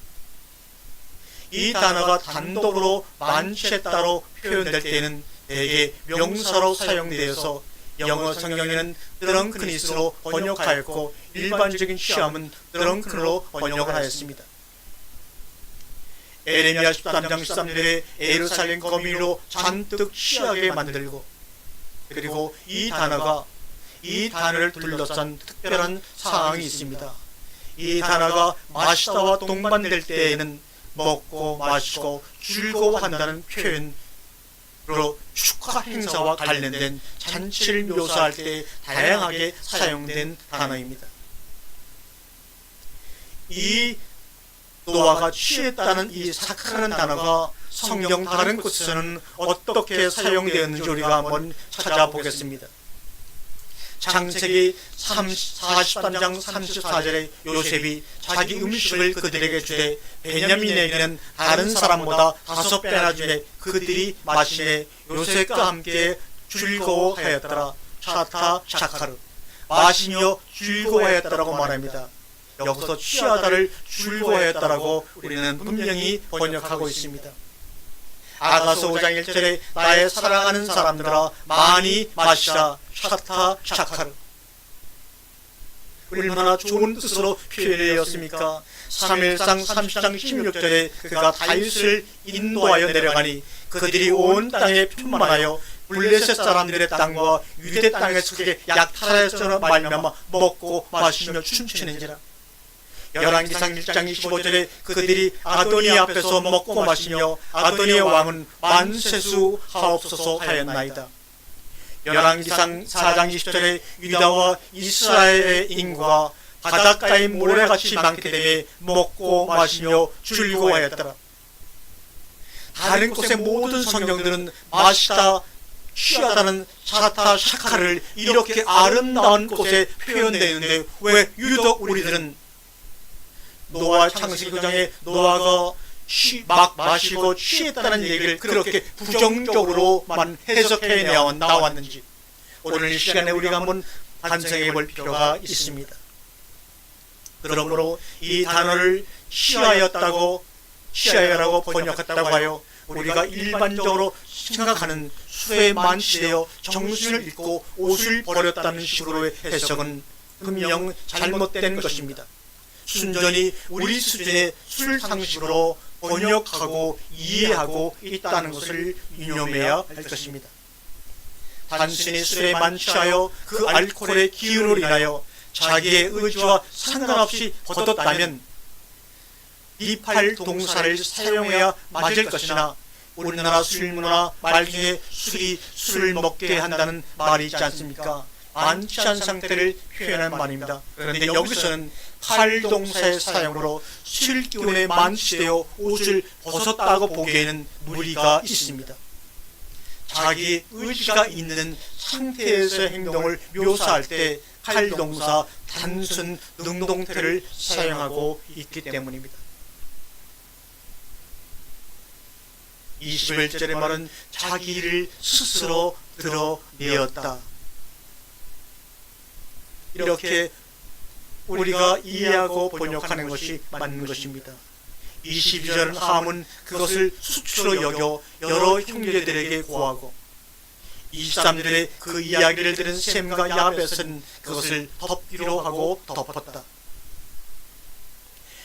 이 단어가 단독으로 만취했다로 표현될 때에는 대개 명사로 사용되어서 영어 성경에는 드렁크니스로 번역하였고 일반적인 취함은 드렁큰으로 번역을 하였습니다. 에레미야 13장 13절에 예루살렘 거미로 잔뜩 취하게 만들고, 그리고 이 단어를 둘러싼 특별한 상황이 있습니다. 이 단어가 마시다와 동반될 때에는 먹고 마시고 즐거워한다는 표현으로 축하 행사와 관련된 잔치를 묘사할 때 다양하게 사용된 단어입니다. 이 노아가 취했다는 이 사카라는 단어가 성경 다른 곳에서는 어떻게 사용되었는지 우리가 한번 찾아보겠습니다. 창세기 43장 34절에 요셉이 자기 음식을 그들에게 주되 베냐민에게는 다른 사람보다 5배나 주매 그들이 마시매 요셉과 함께 즐거워하였더라. 샤타 샤카르, 마시며 즐거워하였다라고 말합니다. 여기서 취하다를 즐거워하였다라고 우리는 분명히 번역하고 있습니다. 아가서 5장 1절에 나의 사랑하는 사람들아 많이 마시라. 샤타 샤카르, 얼마나 좋은 뜻으로 표현되었습니까? 3일상 30장 16절에 그가 다윗을 인도하여 내려가니 그들이 온 땅에 편만하여 블레셋 사람들의 땅과 유대 땅에서 그게 약탈하였으나 말미암아 먹고 마시며 춤추는지라. 열왕기상 1장 25절에 그들이 아도니 앞에서 먹고 마시며 아도니의 왕은 만세수 하옵소서 하였나이다. 열왕기상 4장 20절에 유다와 이스라엘의 인구가 바닷가의 모래같이 많기 때문에 먹고 마시며 즐거워하였더라. 다른 곳의 모든 성경들은 마시다, 취하다는 샤타 샤카를 이렇게 아름다운 곳에 표현되는데 왜 유독 우리들은 노아 창세기 9장에 노아가 막 마시고 취했다는 얘기를 그렇게 부정적으로만 해석해 나왔는지 오늘 이 시간에 우리가 한번 반성해 볼 필요가 있습니다. 그러므로 이 단어를 취하였다고 번역했다고 하여 우리가 일반적으로 생각하는 술에 만취되어 정신을 잃고 옷을 버렸다는 식으로의 해석은 분명 잘못된 것입니다. 순전히 우리 수준의 술 상식으로 번역하고 이해하고 있다는 것을 유념해야 할 것입니다. 단순히 술에 만취하여 그 알코올의 기운으로 인하여 자기의 의지와 상관없이 버텼다면 비팔 동사를 사용해야 맞을 것이나 우리나라 술문화 말중에 술을 먹게 한다는 말이 있지 않습니까? 만취한 상태를 표현한 말입니다. 그런데 여기서는 팔동사의 사용으로 술기운에 만취되어 옷을 벗었다고 보기에는 무리가 있습니다. 자기 의지가 있는 상태에서의 행동을 묘사할 때 팔동사 단순 능동태를 사용하고 있기 때문입니다. 21절의 말은 자기 일을 스스로 드러내었다. 이렇게 우리가 이해하고 번역하는 것이 맞는 것입니다. 22절은 함은 그것을 수치로 여겨 여러 형제들에게 고하고 23절에 그 이야기를 들은 셈과 야벳은 그것을 덮기로 하고 덮었다.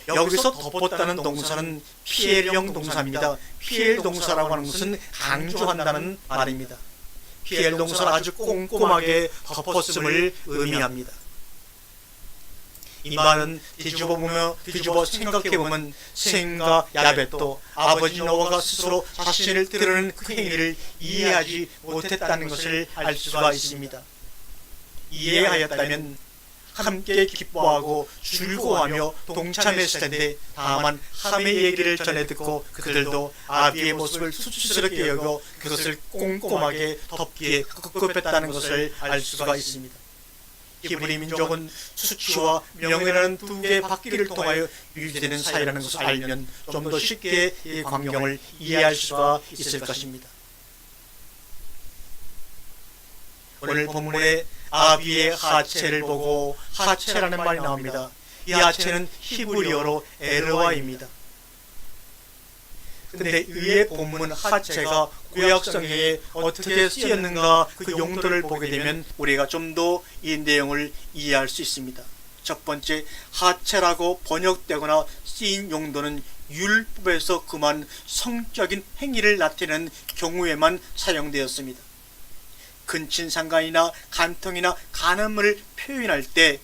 여기서 덮었다는 동사는 피엘형 동사입니다. 피엘 동사라고 하는 것은 강조한다는 말입니다. 피엘 동사는 아주 꼼꼼하게 덮었음을 의미합니다. 이 말은 뒤집어 생각해보면 셈과 야벳도 아버지 노아가 스스로 자신을 드러내는 그 행위를 이해하지 못했다는 것을 알 수가 있습니다. 이해하였다면 함께 기뻐하고 즐거워하며 동참했을 텐데 다만 함의 얘기를 전해 듣고 그들도 아비의 모습을 수치스럽게 여겨 그것을 꼼꼼하게 덮기에 급급했다는 것을 알 수가 있습니다. 히브리 민족은 수치와 명예라는 두 개의 바퀴를 통하여 유지되는 사이라는 것을 알면 좀 더 쉽게 이 광경을 이해할 수가 있을 것입니다. 오늘 본문에 아비의 하체를 보고 하체라는 말이 나옵니다. 이 하체는 히브리어로 에르와입니다. 근데 위의 본문 하체가 구약성경에 어떻게 쓰였는가 그 용도를 보게 되면 우리가 좀 더 이 내용을 이해할 수 있습니다. 첫 번째, 하체라고 번역되거나 쓰인 용도는 율법에서 그만 성적인 행위를 나타내는 경우에만 사용되었습니다. 근친상간이나 간통이나 간음을 표현할 때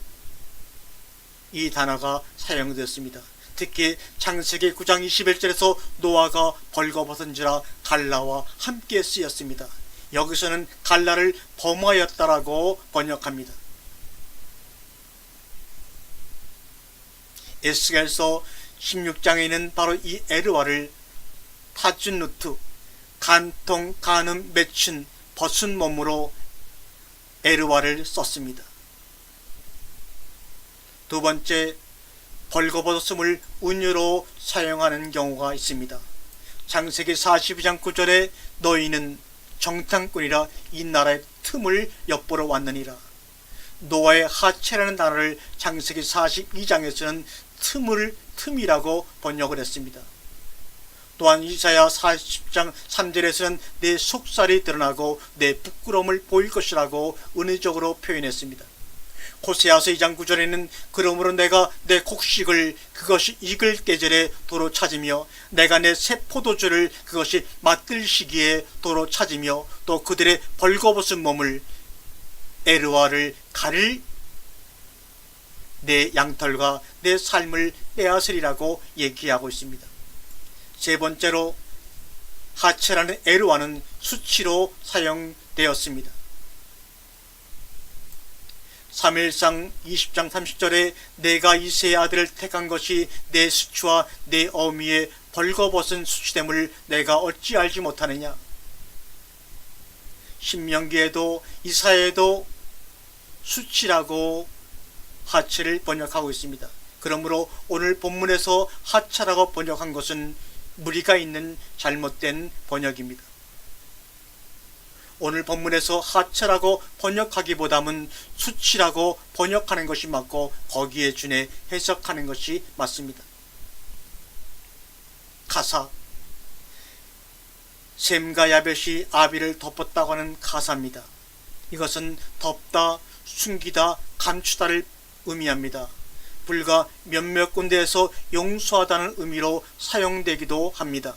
이 단어가 사용되었습니다. 특히 창세기 9장 21절에서 노아가 벌거벗은지라 갈라와 함께 쓰였습니다. 여기서는 갈라를 범하였다라고 번역합니다. 에스겔서 16장에는 바로 이 에르와를 타준누트, 간통, 간음, 맺힌, 벗은 몸으로 에르와를 썼습니다. 두 번째, 벌거벗음을 운유로 사용하는 경우가 있습니다. 창세기 42장 9절에 너희는 정탐꾼이라 이 나라의 틈을 엿보러 왔느니라. 노아의 하체라는 단어를 창세기 42장에서는 틈이라고 번역을 했습니다. 또한 이사야 40장 3절에서는 내 속살이 드러나고 내 부끄러움을 보일 것이라고 은유적으로 표현했습니다. 호세아서 2장 9절에는 그러므로 내가 내 곡식을 그것이 익을 계절에 도로 찾으며 내가 내 새 포도주를 그것이 맛들 시기에 도로 찾으며 또 그들의 벌거벗은 몸을 에르와를 가릴 내 양털과 내 삶을 빼앗으리라고 얘기하고 있습니다. 세 번째로 하체라는 에르와는 수치로 사용되었습니다. 3일상 20장 30절에 내가 이새의 아들을 택한 것이 내 수치와 내 어미의 벌거벗은 수치됨을 내가 어찌 알지 못하느냐. 신명기에도 이사야에도 수치라고 하체를 번역하고 있습니다. 그러므로 오늘 본문에서 하체라고 번역한 것은 무리가 있는 잘못된 번역입니다. 오늘 본문에서 하체라고 번역하기보다는 수치라고 번역하는 것이 맞고 거기에 준해 해석하는 것이 맞습니다. 가사, 셈과 야벳이 아비를 덮었다고 하는 가사입니다. 이것은 덮다, 숨기다, 감추다를 의미합니다. 불과 몇몇 군데에서 용서하다는 의미로 사용되기도 합니다.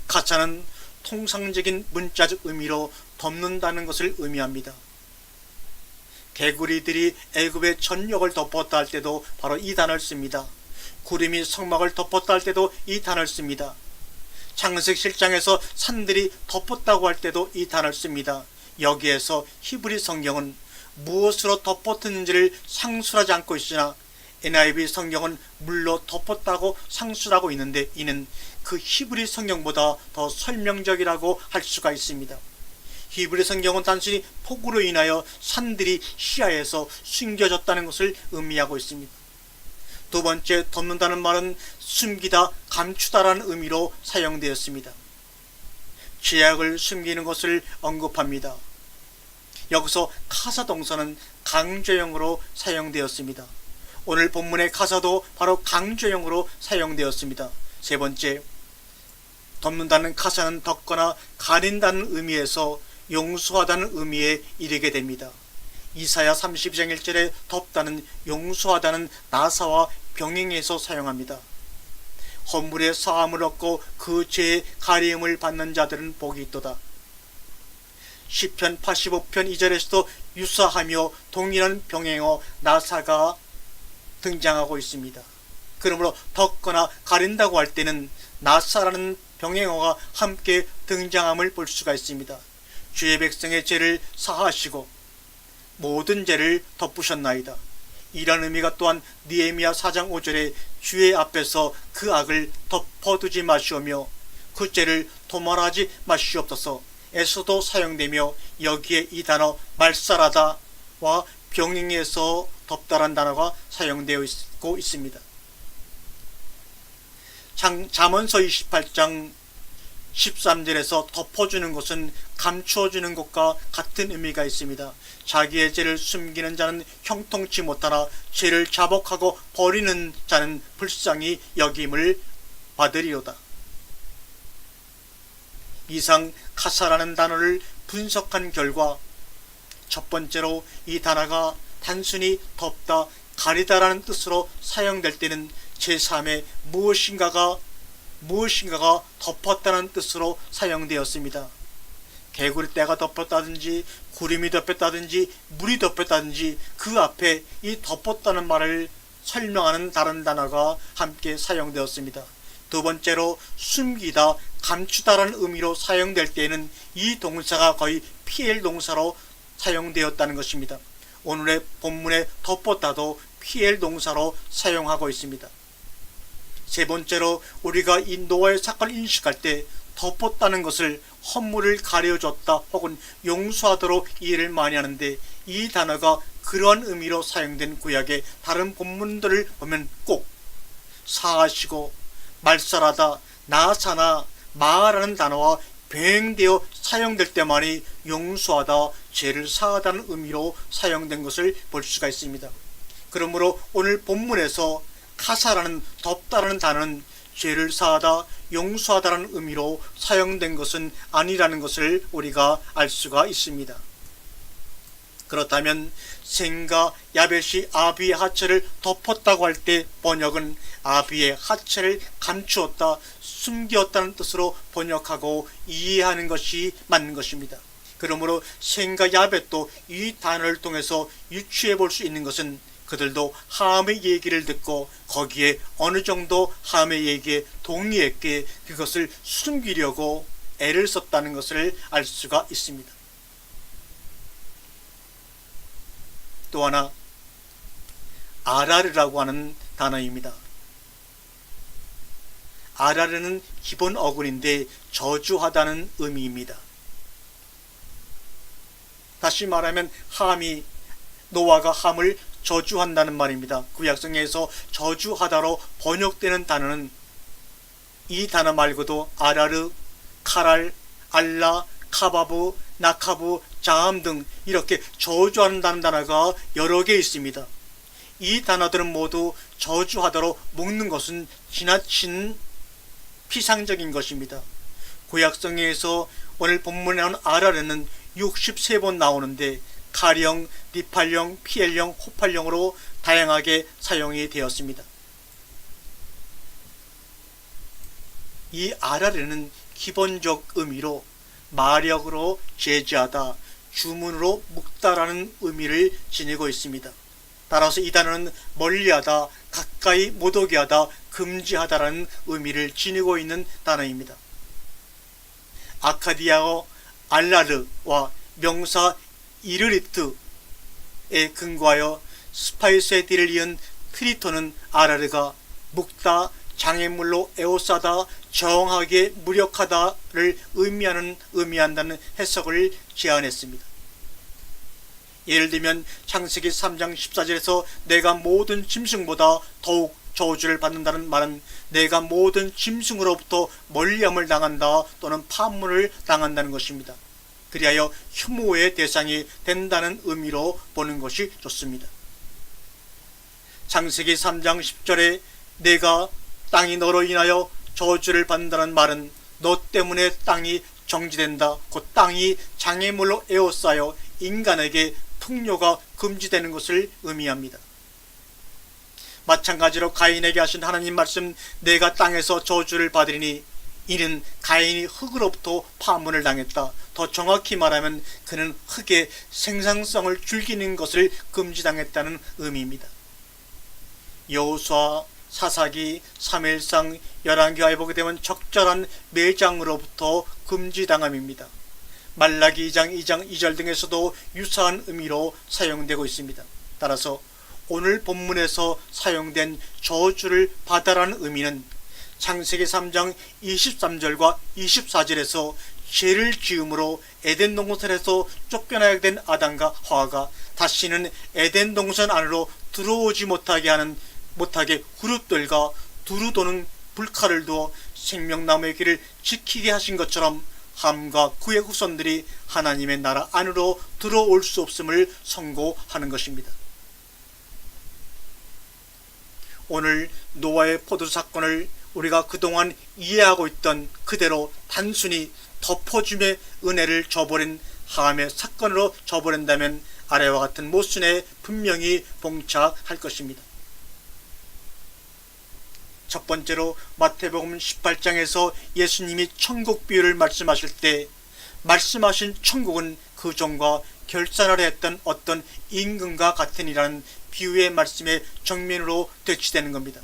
가사는 통상적인 문자적 의미로 덮는다는 것을 의미합니다. 개구리들이 애굽의 전역을 덮었다 할 때도 바로 이 단어를 씁니다. 구름이 성막을 덮었다 할 때도 이 단어를 씁니다. 창세기 7장에서 산들이 덮었다고 할 때도 이 단어를 씁니다. 여기에서 히브리 성경은 무엇으로 덮었는지를 상술하지 않고 있으나 NIV 성경은 물로 덮었다고 상술하고 있는데 이는 그 히브리 성경보다 더 설명적이라고 할 수가 있습니다. 히브리 성경은 단순히 폭우로 인하여 산들이 시야에서 숨겨졌다는 것을 의미하고 있습니다. 두 번째, 덮는다는 말은 숨기다, 감추다라는 의미로 사용되었습니다. 죄악을 숨기는 것을 언급합니다. 여기서 카사 동사는 강조형으로 사용되었습니다. 오늘 본문의 카사도 바로 강조형으로 사용되었습니다. 세 번째, 덮는다는 카사는 덮거나 가린다는 의미에서 용서하다는 의미에 이르게 됩니다. 이사야 32장 1절에 덮다는 용서하다는 나사와 병행해서 사용합니다. 허물의 사함을 얻고 그 죄의 가리움을 받는 자들은 복이 있도다. 시편 85편 2절에서도 유사하며 동일한 병행어 나사가 등장하고 있습니다. 그러므로 덮거나 가린다고 할 때는 나사라는 병행어가 함께 등장함을 볼 수가 있습니다. 주의 백성의 죄를 사하시고 모든 죄를 덮으셨나이다. 이런 의미가 또한 느헤미야 4장 5절에 주의 앞에서 그 악을 덮어두지 마시오며 그 죄를 도말하지 마시옵소서. 에서도 사용되며 여기에 이 단어 말살하다와 병행해서 덮다란 단어가 사용되어 있고 있습니다. 잠언서 28장 13절에서 덮어주는 것은 감추어주는 것과 같은 의미가 있습니다. 자기의 죄를 숨기는 자는 형통치 못하나 죄를 자복하고 버리는 자는 불쌍히 여김을 받으리로다. 이상 카사라는 단어를 분석한 결과 첫 번째로 이 단어가 단순히 덮다, 가리다라는 뜻으로 사용될 때는 제3의 무엇인가가 덮었다는 뜻으로 사용되었습니다. 개구리떼가 덮었다든지 구름이 덮였다든지 물이 덮였다든지 그 앞에 이 덮었다는 말을 설명하는 다른 단어가 함께 사용되었습니다. 두 번째로 숨기다, 감추다라는 의미로 사용될 때에는 이 동사가 거의 피엘 동사로 사용되었다는 것입니다. 오늘의 본문에 덮었다도 피엘 동사로 사용하고 있습니다. 세 번째로 우리가 이 노아의 사건을 인식할 때 덮었다는 것을 허물을 가려줬다 혹은 용서하도록 이해를 많이 하는데 이 단어가 그러한 의미로 사용된 구약의 다른 본문들을 보면 꼭 사하시고 말살하다, 나사나 마하라는 단어와 병행되어 사용될 때만이 용서하다, 죄를 사하다는 의미로 사용된 것을 볼 수가 있습니다. 그러므로 오늘 본문에서 카사라는 덮다라는 단어는 죄를 사하다, 용서하다라는 의미로 사용된 것은 아니라는 것을 우리가 알 수가 있습니다. 그렇다면 셈과 야벳이 아비의 하체를 덮었다고 할 때 번역은 아비의 하체를 감추었다, 숨겼다는 뜻으로 번역하고 이해하는 것이 맞는 것입니다. 그러므로 셈과 야벳도 이 단어를 통해서 유추해 볼 수 있는 것은 그들도 함의 얘기를 듣고 거기에 어느 정도 함의 얘기에 동의했기에 그것을 숨기려고 애를 썼다는 것을 알 수가 있습니다. 또 하나 아라르라고 하는 단어입니다. 아라르는 기본 어근인데 저주하다는 의미입니다. 다시 말하면 함이, 노아가 함을 저주한다는 말입니다. 구약성에서 저주하다로 번역되는 단어는 이 단어 말고도 아라르, 카랄, 알라, 카바브, 나카브, 자함 등 이렇게 저주한다는 단어가 여러 개 있습니다. 이 단어들은 모두 저주하다로 묶는 것은 지나친 피상적인 것입니다. 구약성에서 오늘 본문에 나온 아라르는 63번 나오는데 가령, 니팔령, 피엘령, 호팔령으로 다양하게 사용이 되었습니다. 이 아라르는 기본적 의미로 마력으로 제지하다, 주문으로 묶다라는 의미를 지니고 있습니다. 따라서 이 단어는 멀리하다, 가까이 못 오게 하다, 금지하다라는 의미를 지니고 있는 단어입니다. 아카디아어 알라르와 명사 이르리트에 근거하여 스파이스의 딜을 이은 트리톤은 아라르가 묶다, 장애물로 에워싸다, 정하게 무력하다를 의미한다는 해석을 제안했습니다. 예를 들면 창세기 3장 14절에서 내가 모든 짐승보다 더욱 저주를 받는다는 말은 내가 모든 짐승으로부터 멀리함을 당한다 또는 파문을 당한다는 것입니다. 그리하여 혐오의 대상이 된다는 의미로 보는 것이 좋습니다. 창세기 3장 10절에 내가 땅이 너로 인하여 저주를 받는다는 말은 너 때문에 땅이 정지된다, 곧 땅이 장애물로 에워싸여 인간에게 풍요가 금지되는 것을 의미합니다. 마찬가지로 가인에게 하신 하나님 말씀 내가 땅에서 저주를 받으리니 이는 가인이 흙으로부터 파문을 당했다. 더 정확히 말하면 그는 흙의 생산성을 즐기는 것을 금지당했다는 의미입니다. 여호수아, 사사기, 사무엘상, 열왕기하에 보게 되면 적절한 매장으로부터 금지당함입니다. 말라기 2장 2절 등에서도 유사한 의미로 사용되고 있습니다. 따라서 오늘 본문에서 사용된 저주를 받아라는 의미는 창세기 3장 23절과 24절에서 죄를 지음으로 에덴 동산에서 쫓겨나게 된 아담과 하와가 다시는 에덴 동산 안으로 들어오지 못하게 그룹들과 두루 도는 불칼을 두어 생명나무의 길을 지키게 하신 것처럼 함과 그의 후손들이 하나님의 나라 안으로 들어올 수 없음을 선고하는 것입니다. 오늘 노아의 포도 사건을 우리가 그동안 이해하고 있던 그대로 단순히 덮어줌의 은혜를 저버린 함의 사건으로 저버린다면 아래와 같은 모순에 분명히 봉착할 것입니다. 첫 번째로 마태복음 18장에서 예수님이 천국 비유를 말씀하실 때 말씀하신 천국은 그 종과 결산하려 했던 어떤 임금과 같으니라는 비유의 말씀의 정면으로 대치되는 겁니다.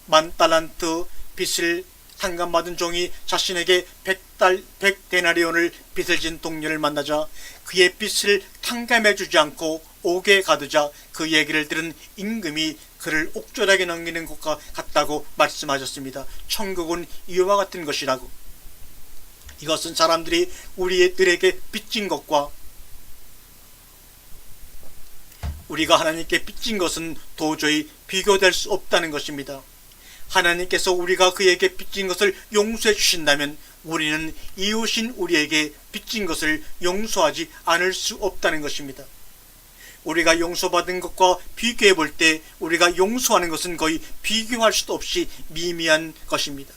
10,000달란트 빚을 탕감받은 종이 자신에게 100데나리온을 빚을 진 동료를 만나자 그의 빚을 탕감해 주지 않고 옥에 가두자 그 얘기를 들은 임금이 그를 옥졸하게 넘기는 것과 같다고 말씀하셨습니다. 천국은 이와 같은 것이라고. 이것은 사람들이 우리들에게 빚진 것과 우리가 하나님께 빚진 것은 도저히 비교될 수 없다는 것입니다. 하나님께서 우리가 그에게 빚진 것을 용서해 주신다면 우리는 이웃인 우리에게 빚진 것을 용서하지 않을 수 없다는 것입니다. 우리가 용서받은 것과 비교해 볼 때 우리가 용서하는 것은 거의 비교할 수도 없이 미미한 것입니다.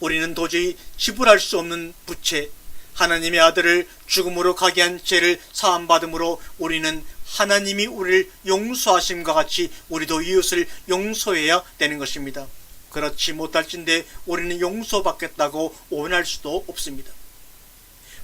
우리는 도저히 지불할 수 없는 부채, 하나님의 아들을 죽음으로 가게 한 죄를 사함받음으로 우리는 하나님이 우리를 용서하심과 같이 우리도 이웃을 용서해야 되는 것입니다. 그렇지 못할진대 우리는 용서받겠다고 원할 수도 없습니다.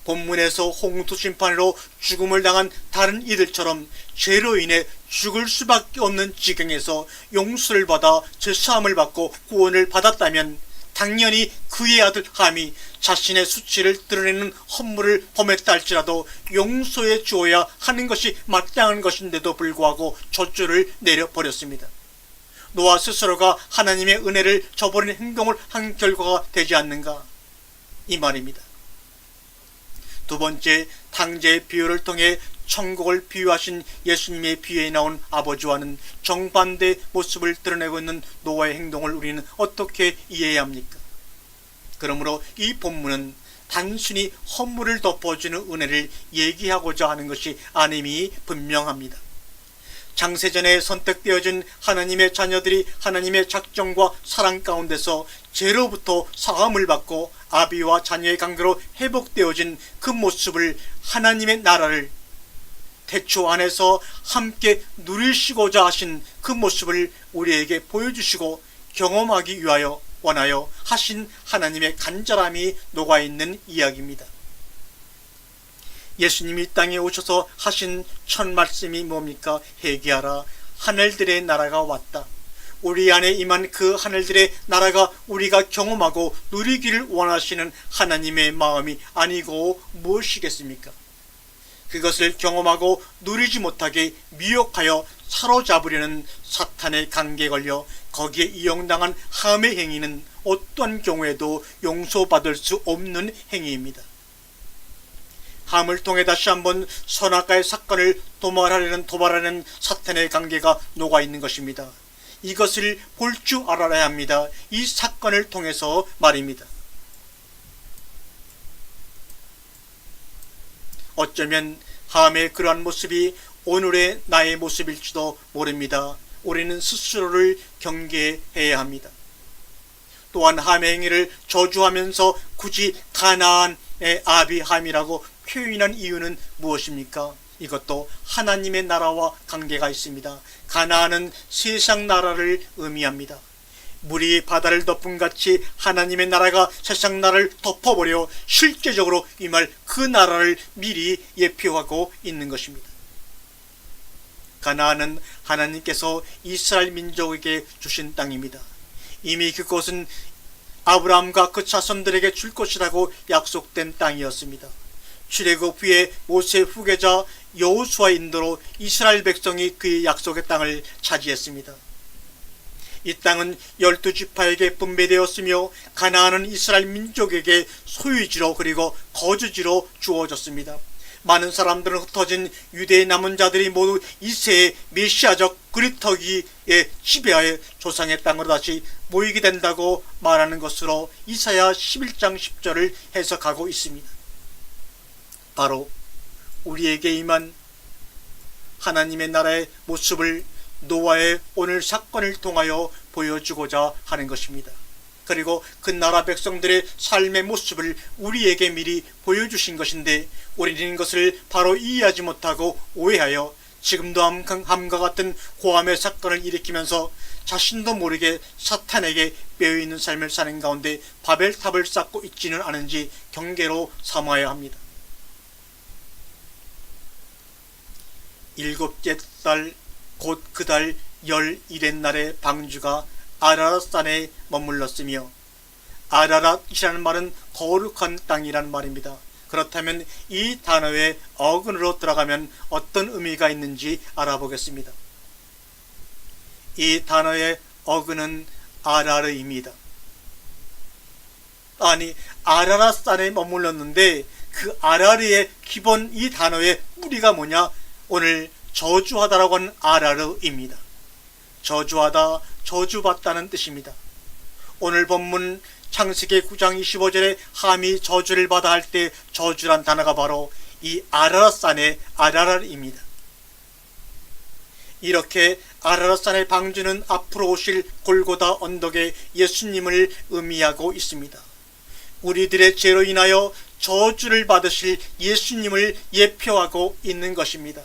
본문에서 홍수 심판으로 죽음을 당한 다른 이들처럼 죄로 인해 죽을 수밖에 없는 지경에서 용서를 받아 죄사함을 받고 구원을 받았다면 당연히 그의 아들 함이 자신의 수치를 드러내는 허물을 범했다 할지라도 용서해 주어야 하는 것이 마땅한 것인데도 불구하고 저주를 내려버렸습니다. 노아 스스로가 하나님의 은혜를 저버리는 행동을 한 결과가 되지 않는가, 이 말입니다. 두 번째, 탕자의 비유를 통해 천국을 비유하신 예수님의 비유에 나온 아버지와는 정반대의 모습을 드러내고 있는 노아의 행동을 우리는 어떻게 이해해야 합니까? 그러므로 이 본문은 단순히 허물을 덮어주는 은혜를 얘기하고자 하는 것이 아님이 분명합니다. 창세전에 선택되어진 하나님의 자녀들이 하나님의 작정과 사랑 가운데서 죄로부터 사함을 받고 아비와 자녀의 관계로 회복되어진 그 모습을, 하나님의 나라를 태초 안에서 함께 누리시고자 하신 그 모습을 우리에게 보여주시고 경험하기 위하여 원하여 하신 하나님의 간절함이 녹아있는 이야기입니다. 예수님이 이 땅에 오셔서 하신 첫 말씀이 뭡니까? 회개하라, 하늘들의 나라가 왔다. 우리 안에 임한 그 하늘들의 나라가 우리가 경험하고 누리기를 원하시는 하나님의 마음이 아니고 무엇이겠습니까? 그것을 경험하고 누리지 못하게 미혹하여 사로잡으려는 사탄의 관계에 걸려 거기에 이용당한 함의 행위는 어떠한 경우에도 용서받을 수 없는 행위입니다. 함을 통해 다시 한번 선악과의 사건을 도발하려는 사탄의 관계가 녹아있는 것입니다. 이것을 볼 줄 알아야 합니다. 이 사건을 통해서 말입니다. 어쩌면 함의 그러한 모습이 오늘의 나의 모습일지도 모릅니다. 우리는 스스로를 경계해야 합니다. 또한 함의 행위를 저주하면서 굳이 가나안의 아비 함이라고 표현한 이유는 무엇입니까? 이것도 하나님의 나라와 관계가 있습니다. 가나안은 세상 나라를 의미합니다. 물이 바다를 덮은 같이 하나님의 나라가 세상 나라를 덮어버려 실제적으로 임할 그 나라를 미리 예표하고 있는 것입니다. 가나안은 하나님께서 이스라엘 민족에게 주신 땅입니다. 이미 그곳은 아브라함과 그 자손들에게 줄 것이라고 약속된 땅이었습니다. 출애굽 후에 모세 후계자 여호수아의 인도로 이스라엘 백성이 그의 약속의 땅을 차지했습니다. 이 땅은 12지파에게 분배되었으며 가나안은 이스라엘 민족에게 소유지로 그리고 거주지로 주어졌습니다. 많은 사람들은 흩어진 유대의 남은 자들이 모두 이세의 메시아적 그리터기의 지배하에 조상의 땅으로 다시 모이게 된다고 말하는 것으로 이사야 11장 10절을 해석하고 있습니다. 바로 우리에게 임한 하나님의 나라의 모습을 노아의 오늘 사건을 통하여 보여주고자 하는 것입니다. 그리고 그 나라 백성들의 삶의 모습을 우리에게 미리 보여주신 것인데 우리는 이것을 바로 이해하지 못하고 오해하여 지금도 함과 같은 고함의 사건을 일으키면서 자신도 모르게 사탄에게 빼어있는 삶을 사는 가운데 바벨탑을 쌓고 있지는 않은지 경계로 삼아야 합니다. 7째 달 곧 그 달 11의 날에 방주가 아라랏산에 머물렀으며, 아라랏이라는 말은 거룩한 땅이라는 말입니다. 그렇다면 이 단어의 어근으로 들어가면 어떤 의미가 있는지 알아보겠습니다. 이 단어의 어근은 아라르입니다. 아니, 아라랏산에 머물렀는데 그 아라르의 기본 이 단어의 뿌리가 뭐냐? 오늘 저주하다라고 하는 아라르입니다. 저주하다, 저주받다는 뜻입니다. 오늘 본문 창세기 9장 25절에 함이 저주를 받아 할 때 저주란 단어가 바로 이 아라랏산의 아라르입니다. 이렇게 아라랏산의 방주는 앞으로 오실 골고다 언덕의 예수님을 의미하고 있습니다. 우리들의 죄로 인하여 저주를 받으실 예수님을 예표하고 있는 것입니다.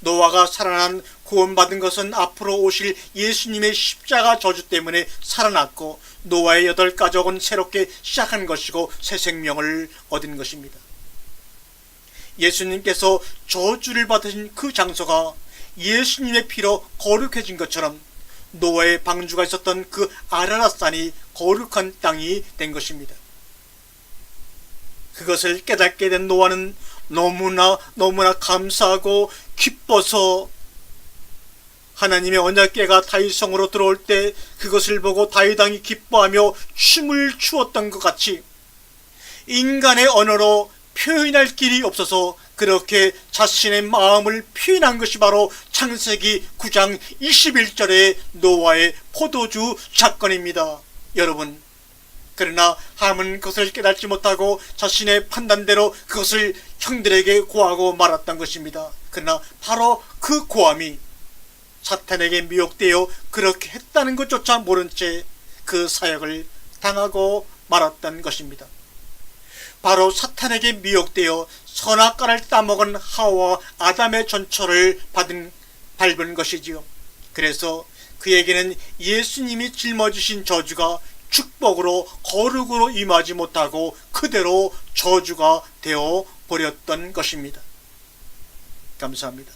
노아가 살아난 구원받은 것은 앞으로 오실 예수님의 십자가 저주 때문에 살아났고 노아의 8가족은 새롭게 시작한 것이고 새 생명을 얻은 것입니다. 예수님께서 저주를 받으신 그 장소가 예수님의 피로 거룩해진 것처럼 노아의 방주가 있었던 그 아라랏산이 거룩한 땅이 된 것입니다. 그것을 깨닫게 된 노아는 너무나 감사하고 기뻐서 하나님의 언약궤가 다윗성으로 들어올 때 그것을 보고 다윗 왕이 기뻐하며 춤을 추었던 것 같이 인간의 언어로 표현할 길이 없어서 그렇게 자신의 마음을 표현한 것이 바로 창세기 9장 21절의 노아의 포도주 사건입니다. 여러분, 그러나 함은 그것을 깨닫지 못하고 자신의 판단대로 그것을 형들에게 고하고 말았던 것입니다. 그러나 바로 그 고함이 사탄에게 미혹되어 그렇게 했다는 것조차 모른 채 그 사역을 당하고 말았던 것입니다. 바로 사탄에게 미혹되어 선악과를 따먹은 하와와 아담의 전처를 밟은 것이지요. 그래서 그에게는 예수님이 짊어지신 저주가 축복으로 거룩으로 임하지 못하고 그대로 저주가 되어 버렸던 것입니다. 감사합니다.